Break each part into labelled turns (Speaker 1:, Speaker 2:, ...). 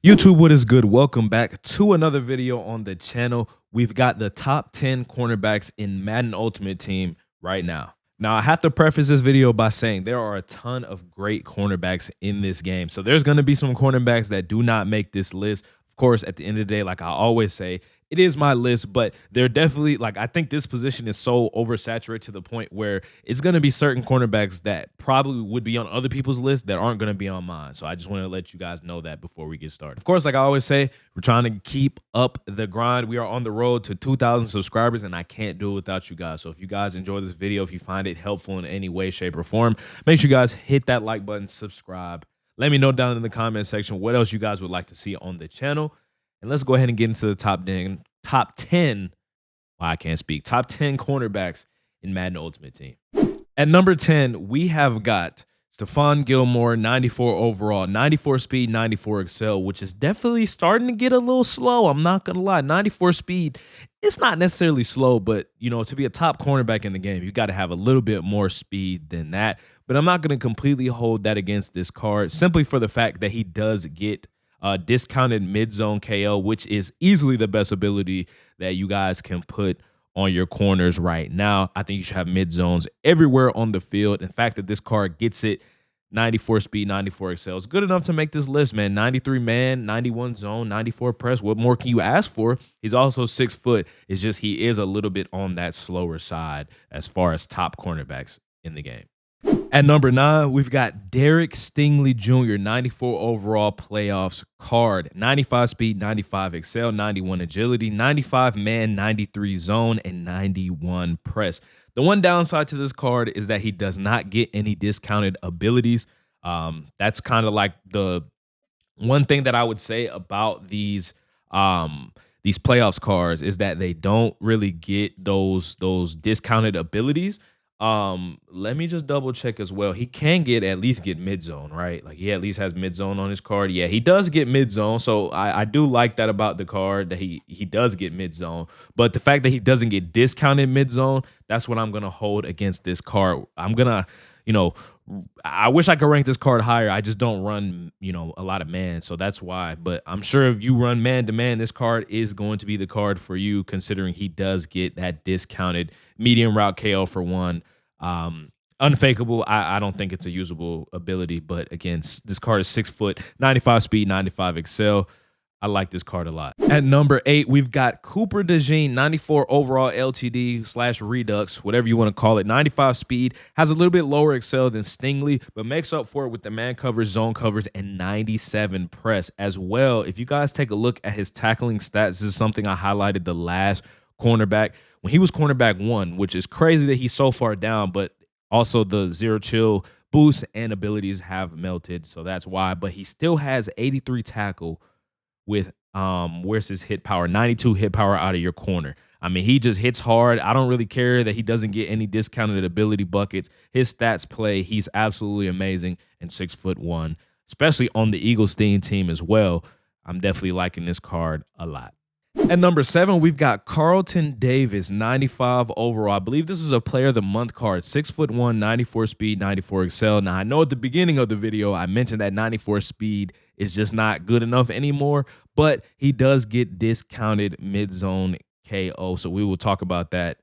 Speaker 1: YouTube, what is good? Welcome back to another video on the channel. We've got the top 10 cornerbacks in Madden Ultimate Team right now. Now, I have to preface this video by saying there are a ton of great cornerbacks in this game. So there's going to be some cornerbacks that do not make this list. Of course, at the end of the day, like I always say, it is my list, but they're definitely I think this position is so oversaturated to the point where it's going to be certain cornerbacks that probably would be on other people's list that aren't going to be on mine. So I just want to let you guys know that before we get started. Of course, like I always say, we're trying to keep up the grind. We are on the road to 2,000 subscribers, and I can't do it without you guys. So if you guys enjoy this video, if you find it helpful in any way, shape, or form, make sure you guys hit that like button, subscribe. Let me know down in the comment section what else you guys would like to see on the channel. And let's go ahead and get into the top 10. Top 10. Well, I can't speak. Top 10 cornerbacks in Madden Ultimate Team. At number 10, we have got Stefan Gilmore, 94 overall, 94 speed, 94 excel, which is definitely starting to get a little slow. I'm not going to lie. 94 speed, it's not necessarily slow, but, you know, to be a top cornerback in the game, you got to have a little bit more speed than that. But I'm not going to completely hold that against this card simply for the fact that he does get discounted mid-zone KO, which is easily the best ability that you guys can put on your corners right now. I think you should have mid-zones everywhere on the field. In fact, that this card gets it 94 speed, 94 excel. It's good enough to make this list, man. 93 man, 91 zone, 94 press. What more can you ask for? He's also 6 foot. It's just he is a little bit on that slower side as far as top cornerbacks in the game. At number 9, we've got Derek Stingley Jr., 94 overall playoffs card, 95 speed, 95 excel, 91 agility, 95 man, 93 zone, and 91 press. The one downside to this card is that he does not get any discounted abilities. That's kind of like the one thing that I would say about these playoffs cards is that they don't really get those discounted abilities. Let me just double check as well. He can at least get mid zone, right? Like he at least has mid zone on his card. Yeah, he does get mid zone. So I do like that about the card, that he does get mid zone. But the fact that he doesn't get discounted mid zone, that's what I'm gonna hold against this card. I'm gonna, I wish I could rank this card higher. I just don't run, a lot of man. So that's why. But I'm sure if you run man to man, this card is going to be the card for you, considering he does get that discounted medium route KO for one. Unfakeable, I don't think it's a usable ability. But again, this card is 6 foot, 95 speed, 95 excel. I like this card a lot. At number 8, we've got Cooper DeJean, 94 overall LTD / Redux, whatever you want to call it. 95 speed, has a little bit lower excel than Stingley, but makes up for it with the man covers, zone covers, and 97 press as well. If you guys take a look at his tackling stats, this is something I highlighted the last cornerback when he was cornerback 1, which is crazy that he's so far down, but also the zero chill boosts and abilities have melted, so that's why. But he still has 83 tackle with where's his hit power? 92 hit power out of your corner. I mean, he just hits hard. I don't really care that he doesn't get any discounted ability buckets. His stats play. He's absolutely amazing, and 6'1", especially on the Eagles team as well. I'm definitely liking this card a lot. At number 7, we've got Carlton Davis, 95 overall. I believe this is a player of the month card. 6'1", 94 speed, 94 excel. Now, I know at the beginning of the video, I mentioned that 94 speed is just not good enough anymore, but he does get discounted mid-zone KO. So we will talk about that.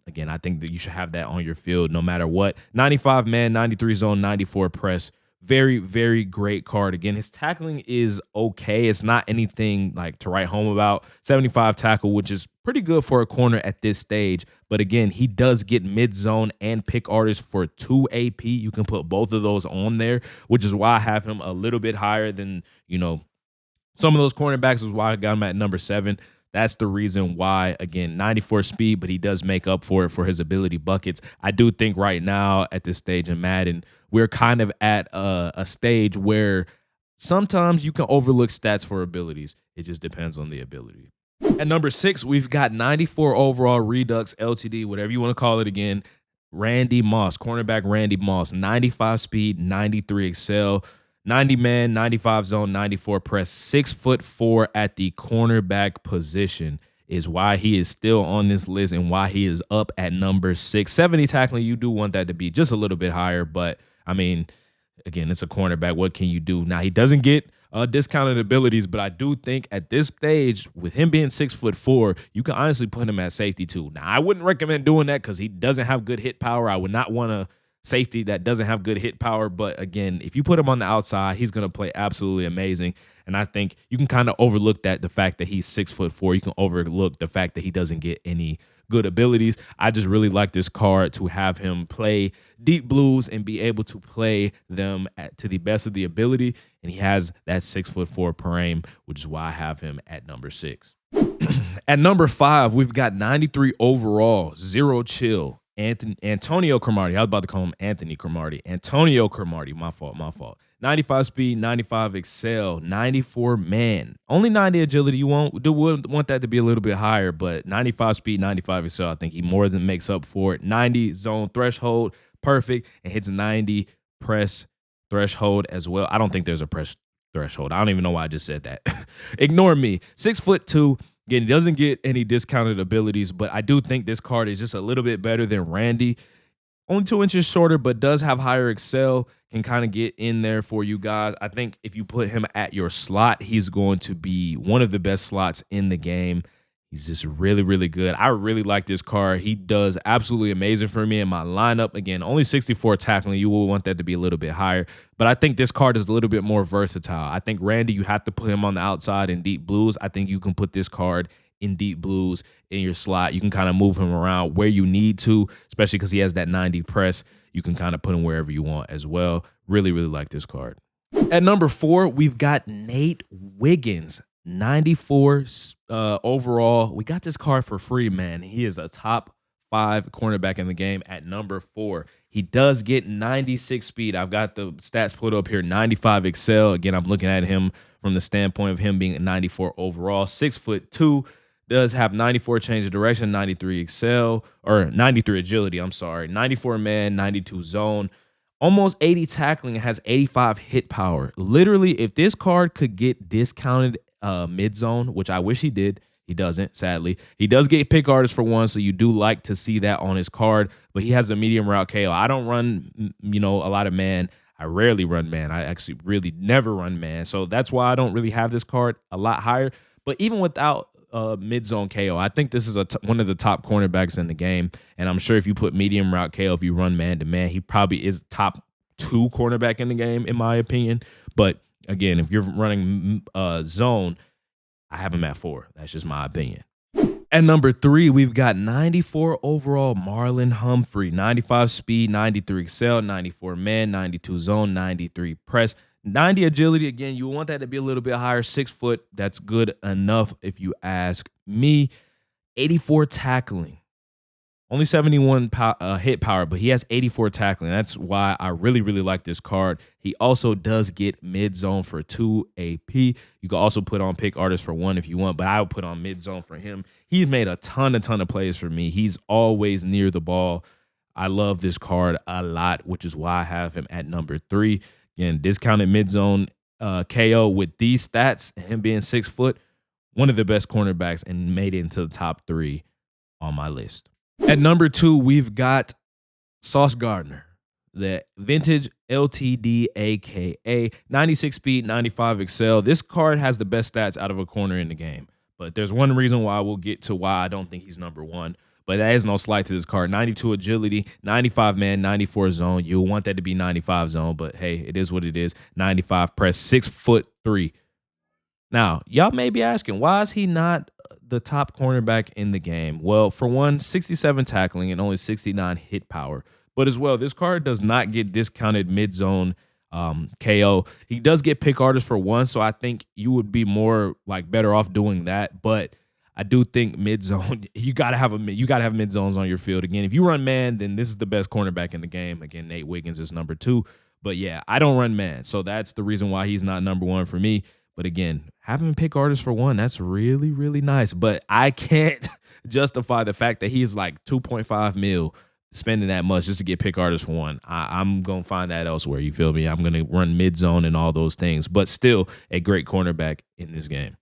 Speaker 1: Again, I think that you should have that on your field no matter what. 95 man, 93 zone, 94 press. Very, very great card. Again, his tackling is okay. It's not anything like to write home about. 75 tackle, which is pretty good for a corner at this stage. But again, he does get mid-zone and pick artist for 2 AP. You can put both of those on there, which is why I have him a little bit higher than, some of those cornerbacks, is why I got him at number 7. That's the reason why. Again, 94 speed, but he does make up for it for his ability buckets. I do think right now at this stage in Madden, we're kind of at a stage where sometimes you can overlook stats for abilities. It just depends on the ability. At number 6, we've got 94 overall Redux, LTD, whatever you want to call it again, Randy Moss, cornerback Randy Moss, 95 speed, 93 excel. 90 man, 95 zone, 94 press, 6'4" at the cornerback position is why he is still on this list and why he is up at number 6. 70 tackling, you do want that to be just a little bit higher, but I mean, again, it's a cornerback. What can you do? Now, he doesn't get discounted abilities, but I do think at this stage, with him being 6'4", you can honestly put him at safety too. Now, I wouldn't recommend doing that because he doesn't have good hit power. I would not want a safety that doesn't have good hit power. But again, if you put him on the outside, he's going to play absolutely amazing. And I think you can kind of overlook that, the fact that he's 6'4". You can overlook the fact that he doesn't get any good abilities. I just really like this card to have him play deep blues and be able to play them to the best of the ability. And he has that 6'4" frame, which is why I have him at number 6. At number 5, we've got 93 overall, zero chill. Antonio Cromartie. I was about to call him Anthony Cromartie. Antonio Cromartie. My fault. 95 speed, 95 excel, 94 man. Only 90 agility. You would want that to be a little bit higher, but 95 speed, 95 excel, I think he more than makes up for it. 90 zone threshold, perfect, and hits 90 press threshold as well. I don't think there's a press threshold. I don't even know why I just said that. Ignore me. 6'2". Again, he doesn't get any discounted abilities, but I do think this card is just a little bit better than Randy. Only 2 inches shorter, but does have higher excel, can kind of get in there for you guys. I think if you put him at your slot, he's going to be one of the best slots in the game. He's just really, really good. I really like this card. He does absolutely amazing for me in my lineup. Again, only 64 tackling. You will want that to be a little bit higher. But I think this card is a little bit more versatile. I think Randy, you have to put him on the outside in deep blues. I think you can put this card in deep blues in your slot. You can kind of move him around where you need to, especially because he has that 90 press. You can kind of put him wherever you want as well. Really, really like this card. At number 4, we've got Nate Wiggins. 94 overall. We got this card for free, man. He is a top 5 cornerback in the game at number 4. He does get 96 speed. I've got the stats pulled up here. 95 excel. Again, I'm looking at him from the standpoint of him being a 94 overall. 6'2". Does have 94 change of direction, 93 excel, or 93 agility, I'm sorry. 94 man, 92 zone. Almost 80 tackling, has 85 hit power. Literally, if this card could get discounted mid-zone, which I wish he did, he doesn't, sadly. He does get pick artist for 1, so you do like to see that on his card, but he has the medium route KO. I don't run, a lot of man. I rarely run man. I actually really never run man, so that's why I don't really have this card a lot higher. But even without mid-zone KO, I think this is one of the top cornerbacks in the game, and I'm sure if you put medium route KO, if you run man-to-man, he probably is top 2 cornerback in the game, in my opinion. But again, if you're running zone, I have him at 4. That's just my opinion. At number 3, we've got 94 overall Marlon Humphrey. 95 speed, 93 excel, 94 man, 92 zone, 93 press, 90 agility. Again, you want that to be a little bit higher. 6 foot, that's good enough if you ask me. 84 tackling. Only 71 hit power, but he has 84 tackling. That's why I really, really like this card. He also does get mid-zone for 2 AP. You can also put on pick artist for 1 if you want, but I would put on mid-zone for him. He's made a ton of plays for me. He's always near the ball. I love this card a lot, which is why I have him at number 3. Again, discounted mid-zone KO with these stats, him being 6 foot, one of the best cornerbacks and made it into the top 3 on my list. At number 2, we've got Sauce Gardner, the vintage LTD, a.k.a. 96 speed, 95 excel. This card has the best stats out of a corner in the game. But there's one reason why we'll get to why I don't think he's number 1. But that is no slight to this card. 92 agility, 95 man, 94 zone. You'll want that to be 95 zone, but hey, it is what it is. 95 press, 6'3". Now, y'all may be asking, why is he not the top cornerback in the game? Well, for one, 67 tackling and only 69 hit power. But as well, this card does not get discounted mid-zone KO. He does get pick artist for 1, so I think you would be more better off doing that. But I do think mid-zone, you gotta have mid zones on your field. Again, if you run man, then this is the best cornerback in the game. Again, Nate Wiggins is number 2. But yeah, I don't run man, so that's the reason why he's not number 1 for me. But again, having pick artist for 1, that's really, really nice. But I can't justify the fact that he's like 2.5 mil spending that much just to get pick artist for 1. I'm going to find that elsewhere. You feel me? I'm going to run mid zone and all those things, but still a great cornerback in this game.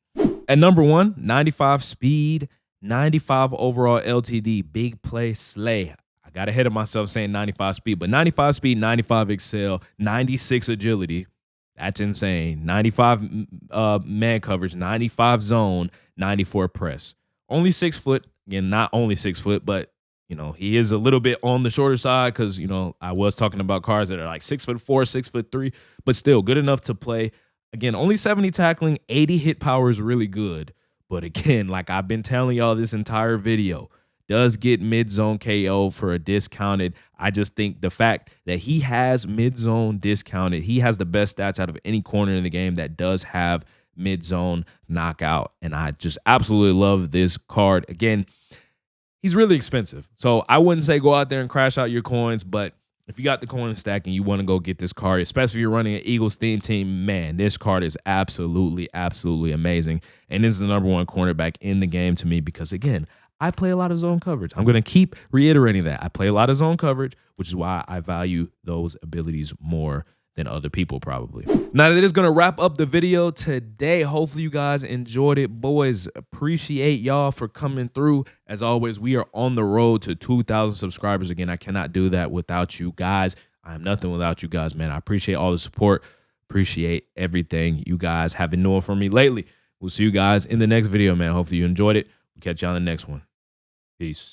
Speaker 1: At number 1, 95 speed, 95 overall LTD, big play Slay. I got ahead of myself saying 95 speed, but 95 speed, 95 excel, 96 agility. That's insane. 95 man coverage, 95 zone, 94 press. Only 6 foot. Again, not only 6 foot, but he is a little bit on the shorter side because I was talking about cars that are like 6'4", 6'3", but still good enough to play. Again, only 70 tackling, 80 hit power is really good. But again, like I've been telling y'all this entire video, does get mid-zone KO for a discounted. I just think the fact that he has mid-zone discounted, he has the best stats out of any corner in the game that does have mid-zone knockout. And I just absolutely love this card. Again, he's really expensive. So I wouldn't say go out there and crash out your coins, but if you got the coin stack and you want to go get this card, especially if you're running an Eagles theme team, man, this card is absolutely, absolutely amazing. And this is the #1 cornerback in the game to me because, again, I play a lot of zone coverage. I'm going to keep reiterating that. I play a lot of zone coverage, which is why I value those abilities more than other people probably. Now, that is going to wrap up the video today. Hopefully you guys enjoyed it. Boys, appreciate y'all for coming through. As always, we are on the road to 2,000 subscribers. Again, I cannot do that without you guys. I am nothing without you guys, man. I appreciate all the support. Appreciate everything you guys have been doing for me lately. We'll see you guys in the next video, man. Hopefully you enjoyed it. We'll catch you on the next one. Peace.